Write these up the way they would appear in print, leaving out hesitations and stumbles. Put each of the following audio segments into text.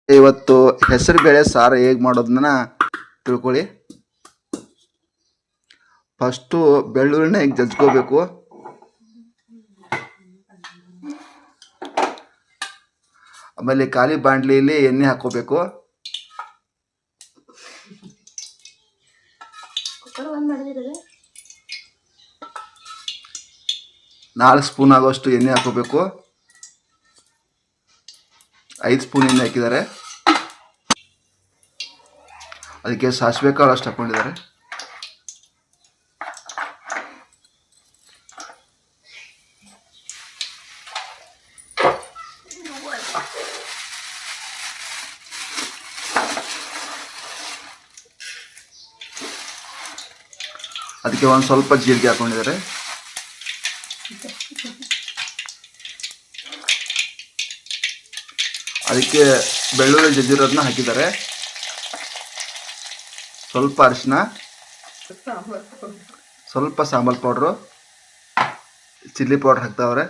ಇವತ್ತು ಹೆಸರು ಬೇಳೆ ಸಾರು ಹೇಗೆ ಮಾಡೋದನ್ನ ತಿಳ್ಕೊಳ್ಳಿ. ಫಸ್ಟು ಬೆಳ್ಳುಳ್ಳಿನ ಹೇಗೆ ಜಜ್ಕೋಬೇಕು, ಆಮೇಲೆ ಖಾಲಿ ಬಾಣಲಿಯಲ್ಲಿ ಎಣ್ಣೆ ಹಾಕೋಬೇಕು. ನಾಲ್ಕು ಸ್ಪೂನ್ ಆಗೋಷ್ಟು ಎಣ್ಣೆ ಹಾಕೋಬೇಕು. 5 ಸ್ಪೂನ್ ಎಣ್ಣೆ ಹಾಕಿದ್ದಾರೆ. ಅದಕ್ಕೆ ಸಾಸಿವೆ ಕಾಳು ಅಷ್ಟು ಹಾಕೊಂಡಿದ್ದಾರೆ. ಅದಕ್ಕೆ ಒಂದು ಸ್ವಲ್ಪ ಜೀರಿಗೆ ಹಾಕೊಂಡಿದ್ದಾರೆ. ಅದಕ್ಕೆ ಬೆಳ್ಳುಳ್ಳಿ ಜಜ್ಜಿರೋದನ್ನ ಹಾಕಿದ್ದಾರೆ. ಸ್ವಲ್ಪ ಅರಿಶಿನ, ಸ್ವಲ್ಪ ಸಾಂಬಾರ್ ಪೌಡ್ರು, ಚಿಲ್ಲಿ ಪೌಡ್ರ್ ಹಾಕ್ತಾವ್ರೆ.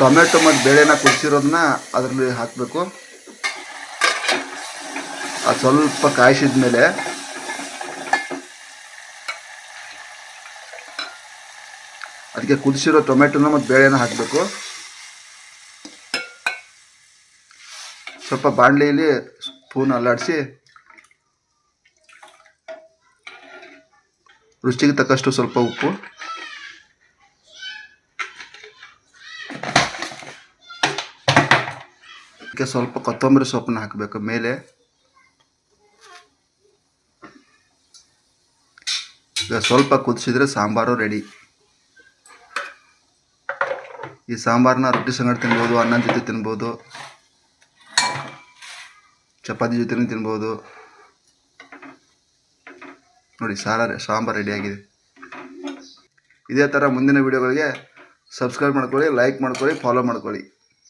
ಟೊಮೆಟೊ ಮತ್ತು ಬೇಳೆನ ಕುದಿಸಿರೋದನ್ನ ಅದರಲ್ಲಿ ಹಾಕಬೇಕು. ಅದು ಸ್ವಲ್ಪ ಕಾಯಿಸಿದ ಮೇಲೆ ಅದಕ್ಕೆ ಕುದಿಸಿರೋ ಟೊಮೆಟೊನ ಮತ್ತು ಬೇಳೆನ ಹಾಕಬೇಕು. ಸ್ವಲ್ಪ ಬಾಣಲೆಯಲ್ಲಿ ಸ್ಪೂನ್ ಅಲ್ಲಾಡಿಸಿ ರುಚಿಗೆ ತಕ್ಕಷ್ಟು ಸ್ವಲ್ಪ ಉಪ್ಪು, ಅದಕ್ಕೆ ಸ್ವಲ್ಪ ಕೊತ್ತಂಬರಿ ಸೊಪ್ಪನ್ನ ಹಾಕಬೇಕು ಮೇಲೆ. ಈಗ ಸ್ವಲ್ಪ ಕುದಿಸಿದ್ರೆ ಸಾಂಬಾರು ರೆಡಿ. ಈ ಸಾಂಬಾರನ್ನ ರೊಟ್ಟಿ ಸಂಗಡ ತಿನ್ಬೋದು, ಅನ್ನದ ಜೊತೆ ತಿನ್ಬೋದು, ಚಪಾತಿ ಜೊತೆನೂ ತಿನ್ಬೋದು. ನೋಡಿ ಸಾಂಬಾರು ರೆಡಿಯಾಗಿದೆ. ಇದೇ ಥರ ಮುಂದಿನ ವೀಡಿಯೋಗಳಿಗೆ ಸಬ್ಸ್ಕ್ರೈಬ್ ಮಾಡ್ಕೊಳ್ಳಿ, ಲೈಕ್ ಮಾಡ್ಕೊಳ್ಳಿ, ಫಾಲೋ ಮಾಡ್ಕೊಳ್ಳಿ.